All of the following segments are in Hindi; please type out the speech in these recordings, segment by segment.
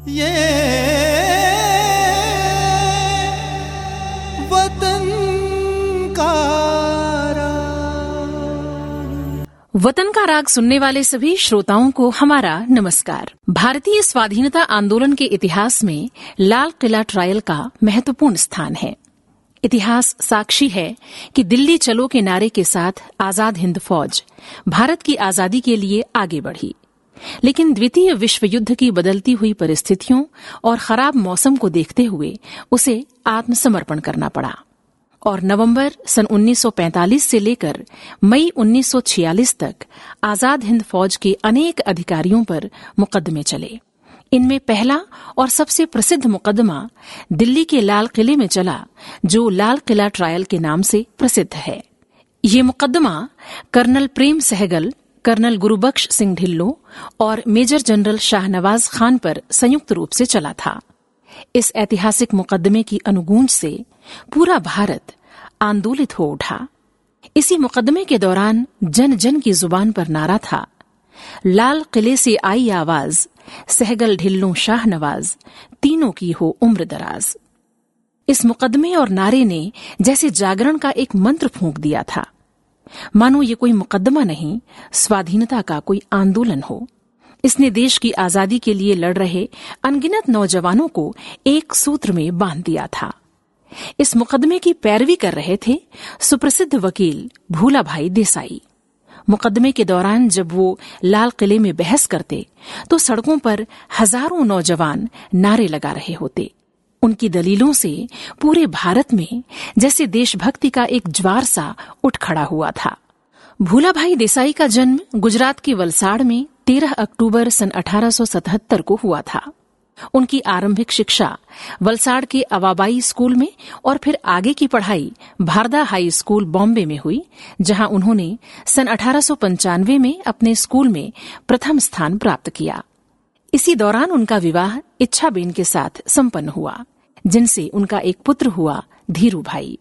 ये वतन का राग सुनने वाले सभी श्रोताओं को हमारा नमस्कार। भारतीय स्वाधीनता आंदोलन के इतिहास में लाल किला ट्रायल का महत्वपूर्ण स्थान है। इतिहास साक्षी है कि दिल्ली चलो के नारे के साथ आजाद हिंद फौज भारत की आजादी के लिए आगे बढ़ी, लेकिन द्वितीय विश्व युद्ध की बदलती हुई परिस्थितियों और खराब मौसम को देखते हुए उसे आत्मसमर्पण करना पड़ा और नवंबर सन 1945 से लेकर मई 1946 तक आजाद हिंद फौज के अनेक अधिकारियों पर मुकदमे चले। इनमें पहला और सबसे प्रसिद्ध मुकदमा दिल्ली के लाल किले में चला, जो लाल किला ट्रायल के नाम से प्रसिद्ध है। ये मुकदमा कर्नल प्रेम सहगल, कर्नल गुरुबख्श सिंह ढिल्लों और मेजर जनरल शाहनवाज खान पर संयुक्त रूप से चला था। इस ऐतिहासिक मुकदमे की अनुगूंज से पूरा भारत आंदोलित हो उठा। इसी मुकदमे के दौरान जन जन की जुबान पर नारा था, लाल किले से आई आवाज, सहगल ढिल्लों शाहनवाज, तीनों की हो उम्र दराज। इस मुकदमे और नारे ने जैसे जागरण का एक मंत्र फूंक दिया था, मानो ये कोई मुकदमा नहीं, स्वाधीनता का कोई आंदोलन हो। इसने देश की आजादी के लिए लड़ रहे अनगिनत नौजवानों को एक सूत्र में बांध दिया था। इस मुकदमे की पैरवी कर रहे थे सुप्रसिद्ध वकील भूलाभाई देसाई। मुकदमे के दौरान जब वो लाल किले में बहस करते तो सड़कों पर हजारों नौजवान नारे लगा रहे होते। उनकी दलीलों से पूरे भारत में जैसे देशभक्ति का एक ज्वार सा उठ खड़ा हुआ था। भूलाभाई देसाई का जन्म गुजरात के वलसाड़ में 13 अक्टूबर सन 1877 को हुआ था। उनकी आरंभिक शिक्षा वलसाड़ के अवाबाई स्कूल में और फिर आगे की पढ़ाई भारदा हाई स्कूल बॉम्बे में हुई, जहां उन्होंने सन 1895 में अपने स्कूल में प्रथम स्थान प्राप्त किया। इसी दौरान उनका विवाह इच्छाबेन के साथ संपन्न हुआ, जिनसे उनका एक पुत्र हुआ धीरू भाई।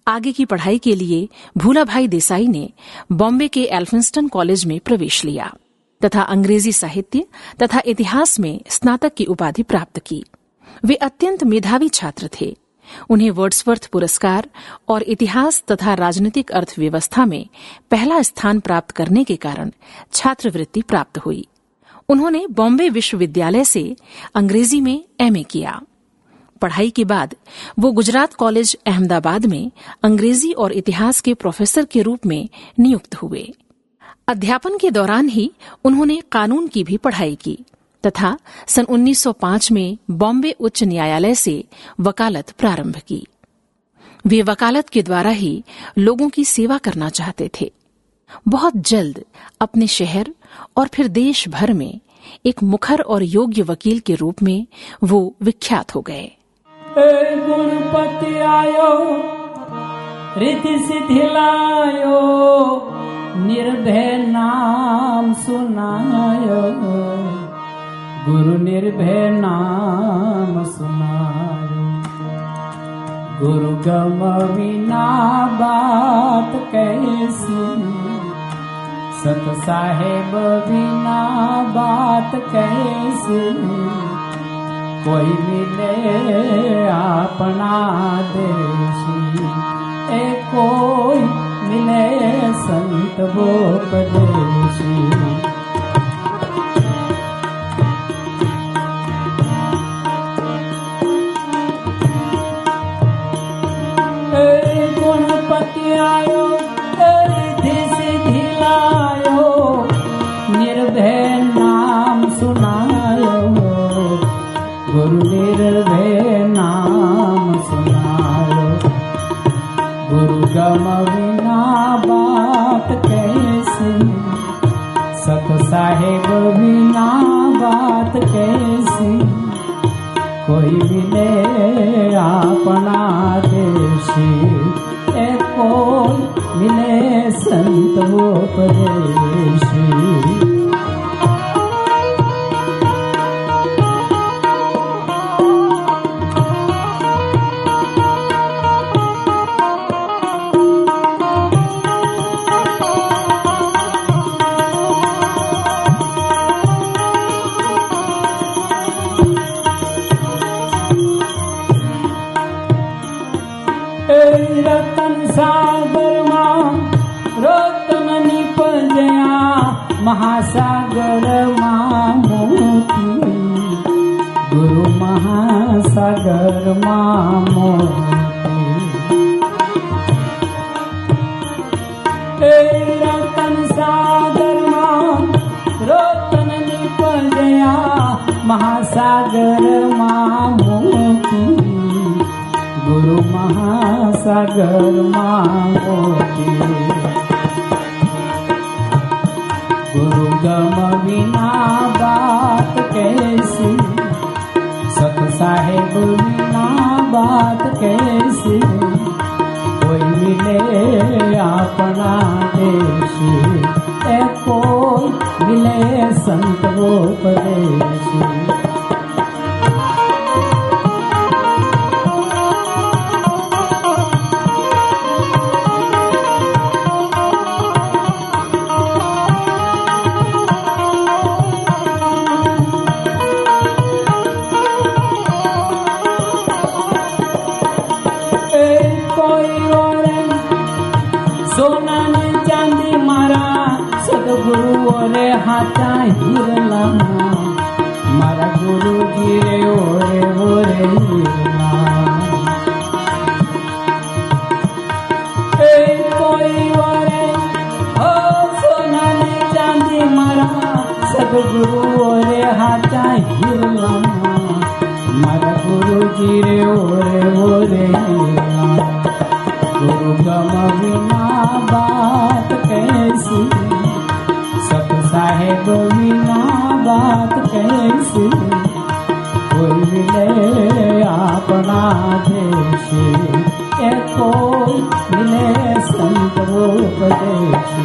आगे की पढ़ाई के लिए भूलाभाई देसाई ने बॉम्बे के एल्फिंस्टन कॉलेज में प्रवेश लिया तथा अंग्रेजी साहित्य तथा इतिहास में स्नातक की उपाधि प्राप्त की। वे अत्यंत मेधावी छात्र थे। उन्हें वर्ड्सवर्थ पुरस्कार और इतिहास तथा राजनीतिक अर्थव्यवस्था में पहला स्थान प्राप्त करने के कारण छात्रवृत्ति प्राप्त हुई। उन्होंने बॉम्बे विश्वविद्यालय से अंग्रेजी में एमए किया। पढ़ाई के बाद वो गुजरात कॉलेज अहमदाबाद में अंग्रेजी और इतिहास के प्रोफेसर के रूप में नियुक्त हुए। अध्यापन के दौरान ही उन्होंने कानून की भी पढ़ाई की तथा सन 1905 में बॉम्बे उच्च न्यायालय से वकालत प्रारंभ की। वे वकालत के द्वारा ही लोगों की सेवा करना चाहते थे। बहुत जल्द अपने शहर और फिर देश भर में एक मुखर और योग्य वकील के रूप में वो विख्यात हो गए। गुणपति आयो, रिद्धि सिद्धि लायो, निर्भय नाम सुनायो, गुरु निर्भय नाम सुनायो, गुरु गम बिना बात कैसी, सत साहेब बिना बात कैसी, कोई मिले अपना देशी, कोई मिले संत वोपदेशी। गुणपति आयो, रिद्धि सिद्धि लायो, निर्भय नाम सुनायो, गुरु निर्भय नाम सुनायो, गुरु गम बिना बात कैसी, सत साहेब बिना बात कैसी, कोई मिले अपना देशी, कोई मिले संत उपदेशी। सागर मां रोतन निपजया महासागर मां मोती गुरु महासागर मां मोती रतन सागर मां रोतन निपजया महासागर मां मोती गुरु महासागर मां मोती गुरु गम बिना बात कैसी सत साहेब बिना बात कैसी कोई मिले अपना देशी ए कोई मिले संत उपदेशी रे हाथा हिरला मारा गुरु जी रे ओरे हिरला कोई ओरे ओ सोना ने चांदी मारा सदगुरु ओरे हाथा हिरला मारा गुरु जी रे ओरे हिरला गुरु गम बिना बात कैसी साहेब बिना बात कैसी कोई मिले अपना देशी ए कोई मिले संत उपदेशी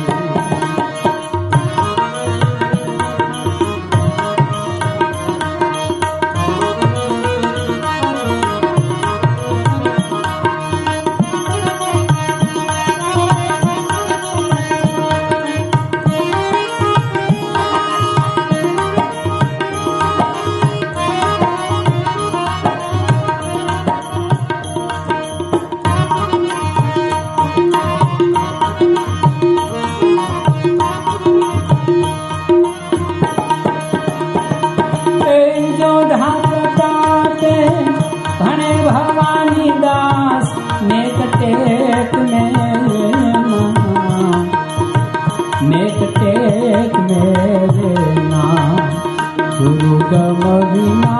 गुरु गम बिना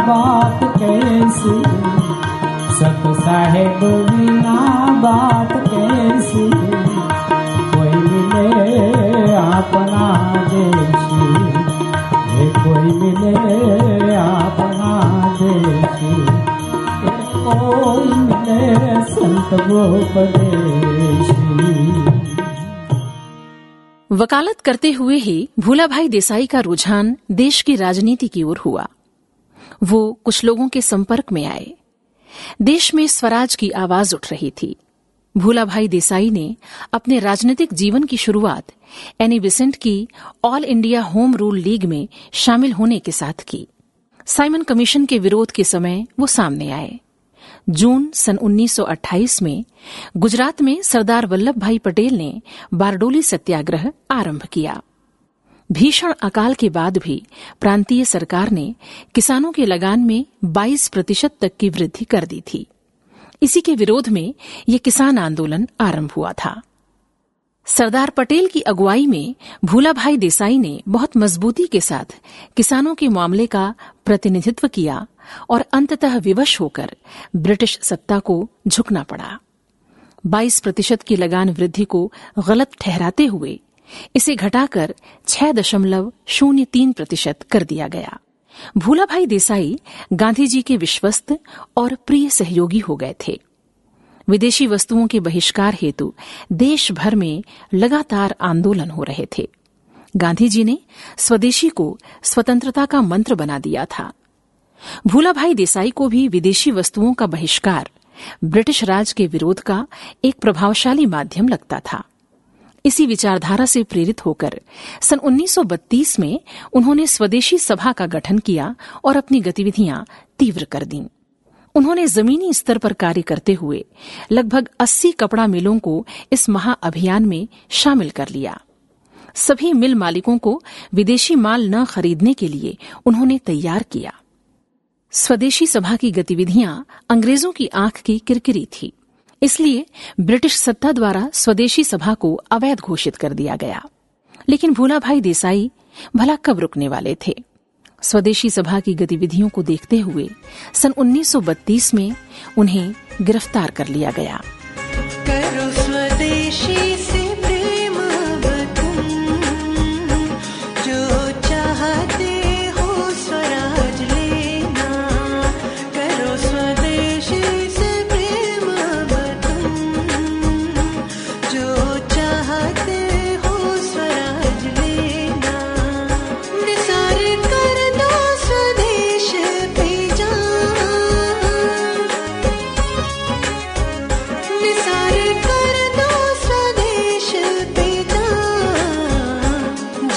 बात कैसी सत साहेब बिना बात कैसी कोई मिले अपना देशी कोई मिले अपना देशी कोई मिले संत उपदेशी। वकालत करते हुए ही भूलाभाई देसाई का रुझान देश की राजनीति की ओर हुआ। वो कुछ लोगों के संपर्क में आए। देश में स्वराज की आवाज उठ रही थी। भूलाभाई देसाई ने अपने राजनीतिक जीवन की शुरुआत एनी बेसेंट की all India home rule league में शामिल होने के साथ की। साइमन कमीशन के विरोध के समय वो सामने आए। जून सन 1928 में गुजरात में सरदार वल्लभ भाई पटेल ने बारडोली सत्याग्रह आरंभ किया। भीषण अकाल के बाद भी प्रांतीय सरकार ने किसानों के लगान में 22% तक की वृद्धि कर दी थी। इसी के विरोध में यह किसान आंदोलन आरंभ हुआ था। सरदार पटेल की अगुवाई में भूलाभाई देसाई ने बहुत मजबूती के साथ किसानों के मामले का प्रतिनिधित्व किया और अंततः विवश होकर ब्रिटिश सत्ता को झुकना पड़ा। 22% की लगान वृद्धि को गलत ठहराते हुए इसे घटाकर 6.03% कर दिया गया। भूलाभाई देसाई गांधी जी के विश्वस्त और प्रिय सहयोगी हो गए थे। विदेशी वस्तुओं के बहिष्कार हेतु देश भर में लगातार आंदोलन हो रहे थे। गांधी जी ने स्वदेशी को स्वतंत्रता का मंत्र बना दिया था। भूलाभाई देसाई को भी विदेशी वस्तुओं का बहिष्कार ब्रिटिश राज के विरोध का एक प्रभावशाली माध्यम लगता था। इसी विचारधारा से प्रेरित होकर सन 1932 में उन्होंने स्वदेशी सभा का गठन किया और अपनी गतिविधियां तीव्र कर दीं। उन्होंने जमीनी स्तर पर कार्य करते हुए लगभग 80 कपड़ा मिलों को इस महाअभियान में शामिल कर लिया। सभी मिल मालिकों को विदेशी माल न खरीदने के लिए उन्होंने तैयार किया। स्वदेशी सभा की गतिविधियां अंग्रेजों की आंख की किरकिरी थी, इसलिए ब्रिटिश सत्ता द्वारा स्वदेशी सभा को अवैध घोषित कर दिया गया। लेकिन भूलाभाई देसाई भला कब रुकने वाले थे। स्वदेशी सभा की गतिविधियों को देखते हुए सन 1932 में उन्हें गिरफ्तार कर लिया गया। करो स्वदेशी से प्रेम तुम, जो चाहते हो स्वराज लेना। करो स्वदेशी से प्रेम तुम, जो चाहते हो स्वराज लेना। निसार कर दो स्वदेश पे जान, निसार कर दो स्वदेश पे जान।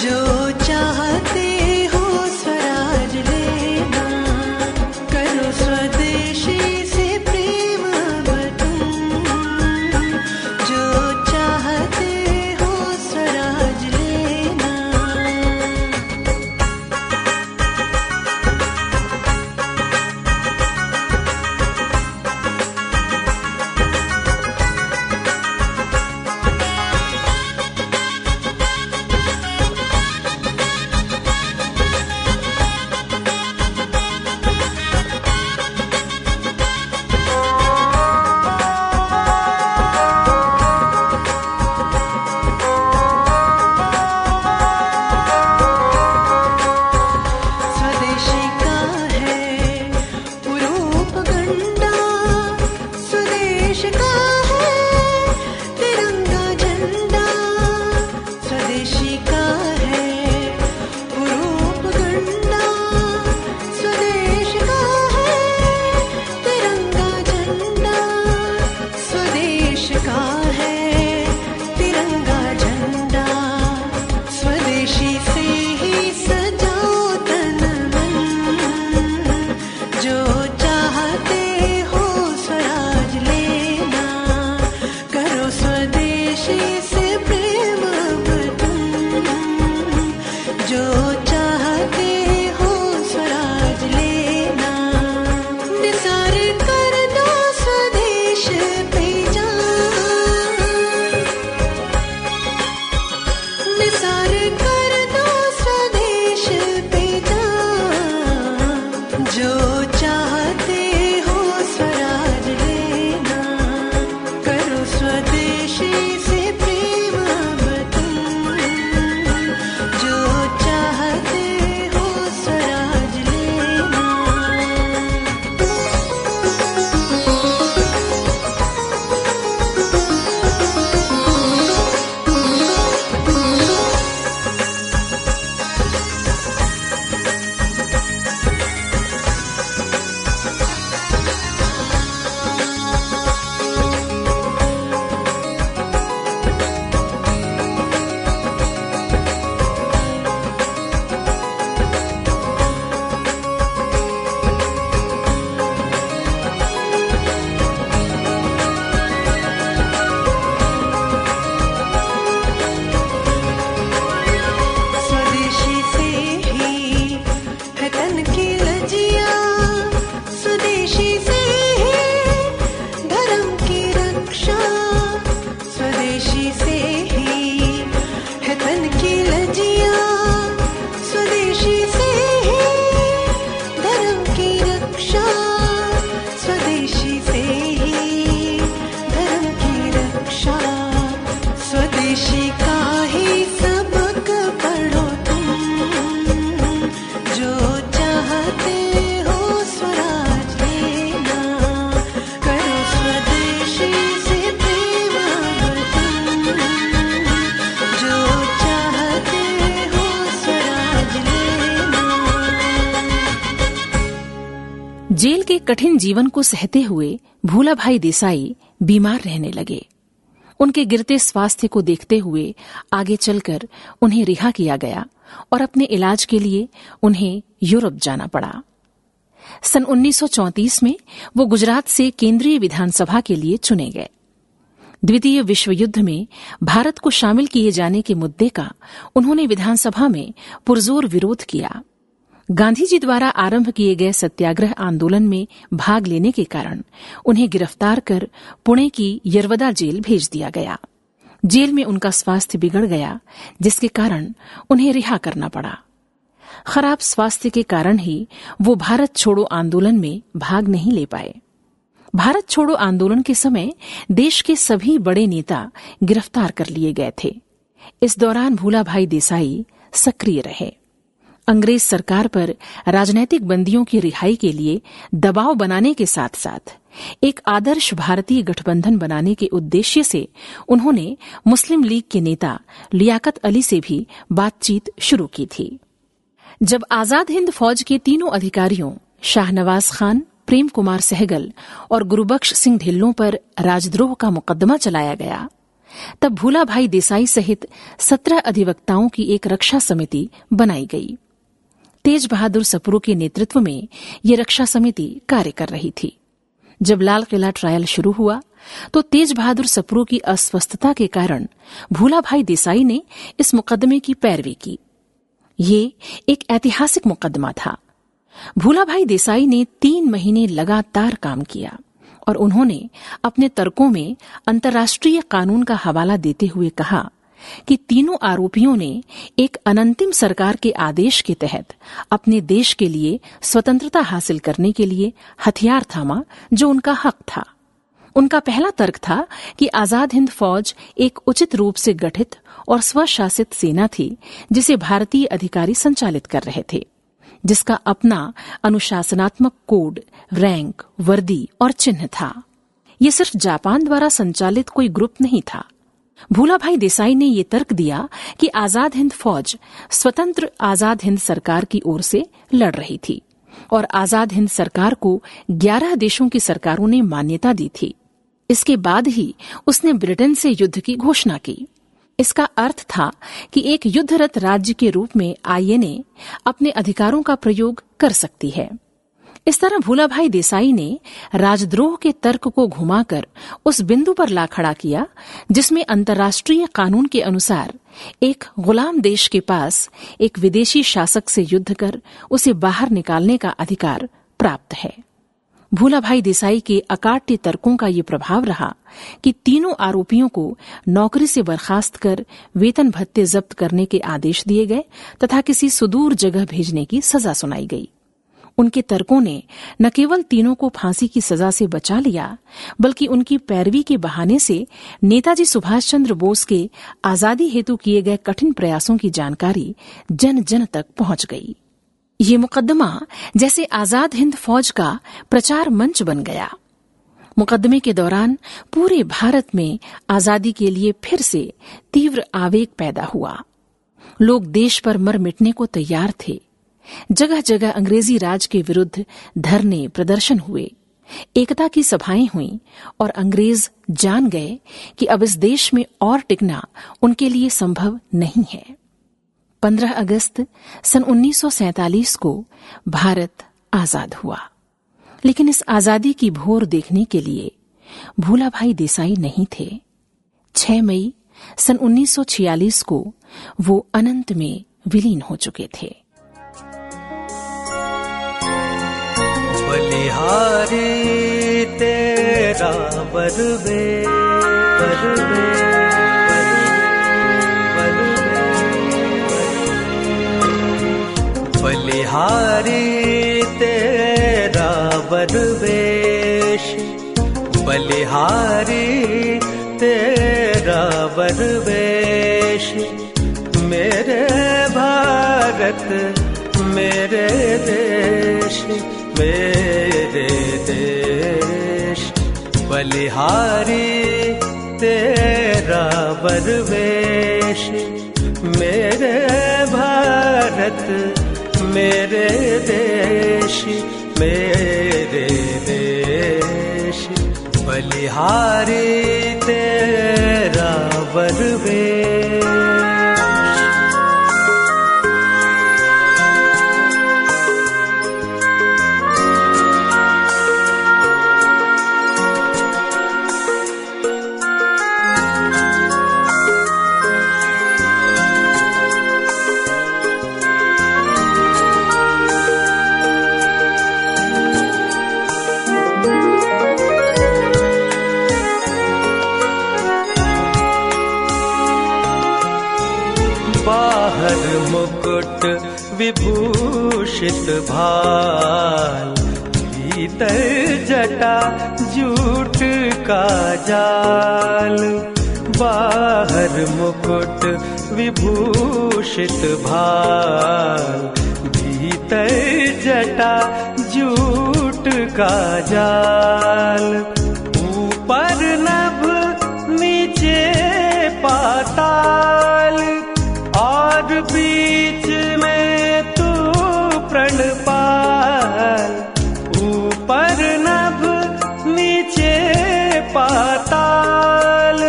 जो चाहते हो स्वराज लेना। करो स्वदेशी से प्रेम तुम, जो चाहते हो स्वराज लेना। स्वदेशी का है उरूप गंडा, स्वदेश का है तिरंगा झंडा। स्वदेशी का है उरूप गंडा, स्वदेश का है तिरंगा झंडा। स्वदेश का है तिरंगा झंडा। स्वदेशी से ही सजाओ तन मन, जो चाहते हो स्वराज लेना। करो स्वदेशी से प्रेम तुम, जो चाहते हो स्वराज लेना। निसार कर दो स्वदेश पे जान, निसार कर दो स्वदेश पे जान। जो चाहते हो स्वराज लेना। करो स्वदेशी से प्रेम तुम, जो चाहते हो स्वराज लेना। स्वदेशी से ही है तन की लजिया, स्वदेशी से ही धर्म की रक्षा। स्वदेशी से ही है तन की लजिया, स्वदेशी से ही धर्म की रक्षा। स्वदेशी से ही धर्म की रक्षा। स्वदेशी का ही सबक पढ़ो तुम, जो चाहते हो स्वराज लेना। करो स्वदेशी से प्रेम तुम, जो चाहते हो स्वराज लेना। जेल के कठिन जीवन को सहते हुए भूलाभाई देसाई बीमार रहने लगे। उनके गिरते स्वास्थ्य को देखते हुए आगे चलकर उन्हें रिहा किया गया और अपने इलाज के लिए उन्हें यूरोप जाना पड़ा। सन 1934 में वो गुजरात से केंद्रीय विधानसभा के लिए चुने गए। द्वितीय विश्व युद्ध में भारत को शामिल किए जाने के मुद्दे का उन्होंने विधानसभा में पुरजोर विरोध किया। गांधी जी द्वारा आरंभ किए गए सत्याग्रह आंदोलन में भाग लेने के कारण उन्हें गिरफ्तार कर पुणे की यरवदा जेल भेज दिया गया। जेल में उनका स्वास्थ्य बिगड़ गया, जिसके कारण उन्हें रिहा करना पड़ा। खराब स्वास्थ्य के कारण ही वो भारत छोड़ो आंदोलन में भाग नहीं ले पाए। भारत छोड़ो आंदोलन के समय देश के सभी बड़े नेता गिरफ्तार कर लिए गए थे। इस दौरान भूलाभाई देसाई सक्रिय रहे। अंग्रेज सरकार पर राजनैतिक बंदियों की रिहाई के लिए दबाव बनाने के साथ साथ एक आदर्श भारतीय गठबंधन बनाने के उद्देश्य से उन्होंने मुस्लिम लीग के नेता लियाकत अली से भी बातचीत शुरू की थी। जब आजाद हिंद फौज के तीनों अधिकारियों शाहनवाज खान, प्रेम कुमार सहगल और गुरुबख्श सिंह ढिल्लों पर राजद्रोह का मुकदमा चलाया गया, तब भूलाभाई देसाई सहित 17 अधिवक्ताओं की एक रक्षा समिति बनाई गई। तेज बहादुर सप्रू के नेतृत्व में ये रक्षा समिति कार्य कर रही थी। जब लाल किला ट्रायल शुरू हुआ तो तेज बहादुर सप्रू की अस्वस्थता के कारण भूलाभाई देसाई ने इस मुकदमे की पैरवी की। ये एक ऐतिहासिक मुकदमा था। भूलाभाई देसाई ने 3 महीने लगातार काम किया और उन्होंने अपने तर्कों में अंतर्राष्ट्रीय कानून का हवाला देते हुए कहा कि तीनों आरोपियों ने एक अनंतिम सरकार के आदेश के तहत अपने देश के लिए स्वतंत्रता हासिल करने के लिए हथियार थामा, जो उनका हक था। उनका पहला तर्क था कि आजाद हिंद फौज एक उचित रूप से गठित और स्वशासित सेना थी, जिसे भारतीय अधिकारी संचालित कर रहे थे, जिसका अपना अनुशासनात्मक कोड, रैंक, वर्दी और चिन्ह था। ये सिर्फ जापान द्वारा संचालित कोई ग्रुप नहीं था। भूलाभाई देसाई ने ये तर्क दिया कि आजाद हिंद फौज स्वतंत्र आजाद हिंद सरकार की ओर से लड़ रही थी और आजाद हिंद सरकार को 11 देशों की सरकारों ने मान्यता दी थी। इसके बाद ही उसने ब्रिटेन से युद्ध की घोषणा की। इसका अर्थ था कि एक युद्धरत राज्य के रूप में आईएनए अपने अधिकारों का प्रयोग कर सकती है। इस तरह भूलाभाई देसाई ने राजद्रोह के तर्क को घुमाकर उस बिंदु पर ला खड़ा किया जिसमें अंतर्राष्ट्रीय कानून के अनुसार एक गुलाम देश के पास एक विदेशी शासक से युद्ध कर उसे बाहर निकालने का अधिकार प्राप्त है। भूलाभाई देसाई के अकाट्य तर्कों का ये प्रभाव रहा कि तीनों आरोपियों को नौकरी से बर्खास्त कर वेतन भत्ते जब्त करने के आदेश दिए गए तथा किसी सुदूर जगह भेजने की सजा सुनाई गई। उनके तर्कों ने न केवल तीनों को फांसी की सजा से बचा लिया, बल्कि उनकी पैरवी के बहाने से नेताजी सुभाष चंद्र बोस के आजादी हेतु किए गए कठिन प्रयासों की जानकारी जन जन तक पहुंच गई। ये मुकदमा जैसे आजाद हिंद फौज का प्रचार मंच बन गया। मुकदमे के दौरान पूरे भारत में आजादी के लिए फिर से तीव्र आवेग पैदा हुआ। लोग देश पर मर मिटने को तैयार थे। जगह जगह अंग्रेजी राज के विरुद्ध धरने, प्रदर्शन हुए, एकता की सभाएं हुईं और अंग्रेज जान गए कि अब इस देश में और टिकना उनके लिए संभव नहीं है। 15 अगस्त सन 1947 को भारत आजाद हुआ, लेकिन इस आजादी की भोर देखने के लिए भूलाभाई देसाई नहीं थे। 6 मई सन 1946 को वो अनंत में विलीन हो चुके थे। बलिहारी तेरा बरबे बरबे बलिहारी तेरा बरवेश, बलिहारी तेरा बरवेश, मेरे भारत मेरे देश मेरे देश। बलिहारी तेरा बरवेश, मेरे भारत मेरे देश मेरे देश। बलिहारी तेरा बरवेश। विभूषित भाल, भीतर जटा जूट का जाल, बाहर मुकुट विभूषित भाल, भीतर जटा जूट का जाल, ऊपर नभ नीचे पाताल, और बीच में तू प्रणपाल, ऊपर नभ नीचे पाताल,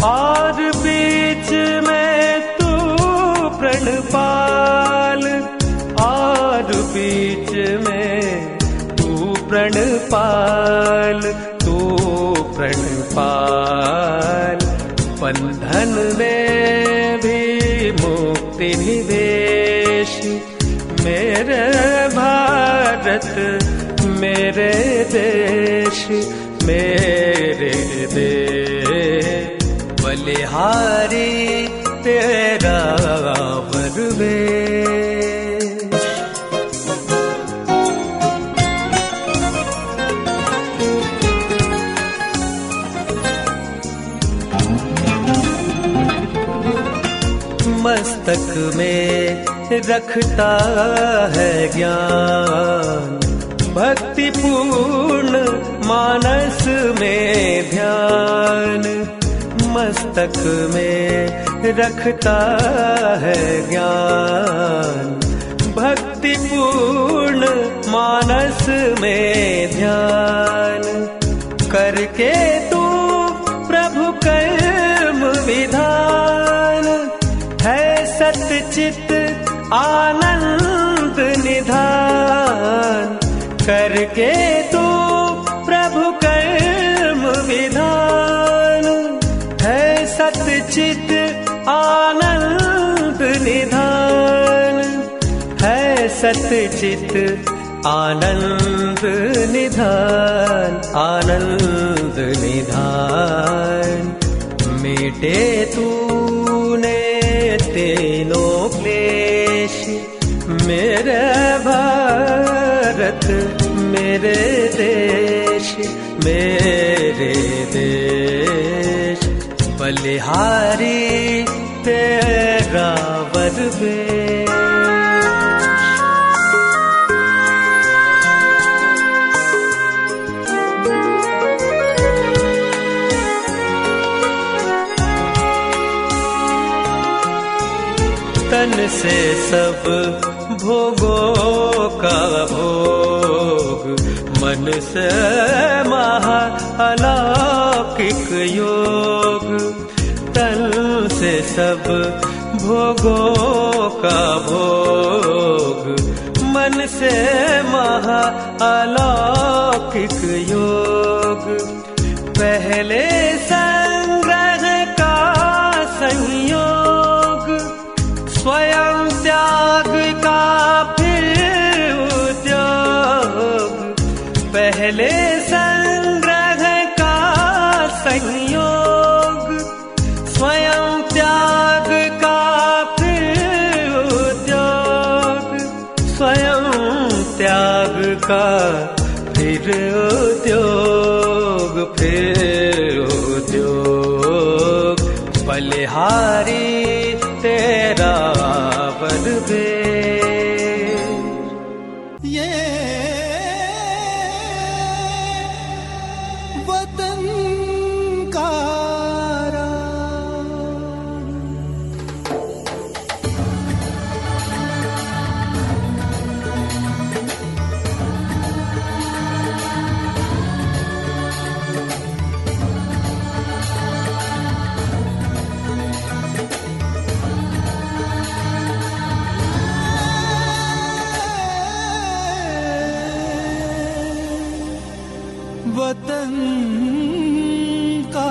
और बीच में तू प्रणपाल, और बीच में तू प्रणपाल, तू प्रणपाल। बंधन में भी मुक्ति निवेश, मेरे भारत मेरे देश, मेरे देश। बलिहारी तेरा परवेश। मस्तक में रखता है ज्ञान, भक्ति पूर्ण मानस में ध्यान, मस्तक में रखता है ज्ञान, भक्ति पूर्ण मानस में ध्यान, करके तू प्रभु कर्म विधान, है सतचित आनंद निधान, करके तू प्रभु कर्म विधान, है सतचित आनंद निधान, है सतचित आनंद निधान, आनंद निधान। मिटे तूने तीनों क्लेश, मेरे भारत मेरे देश, मेरे देश। बलिहारी तेरा वरवेश। तन से सब भोगों का भोग, मन से महा अलौकिक योग, तन से सब भोगों का भोग, मन से महा अलौकिक योग। पहले संग्रह का संयोग, स्वयं त्याग का फिर उद्योग, पहले संग्रह का संयोग, स्वयं त्याग का फिर उद्योग, स्वयं त्याग का फिर उद्योग, फिर उद्योग। बलिहारी तेरा वरवेश। ये वतन का वतन का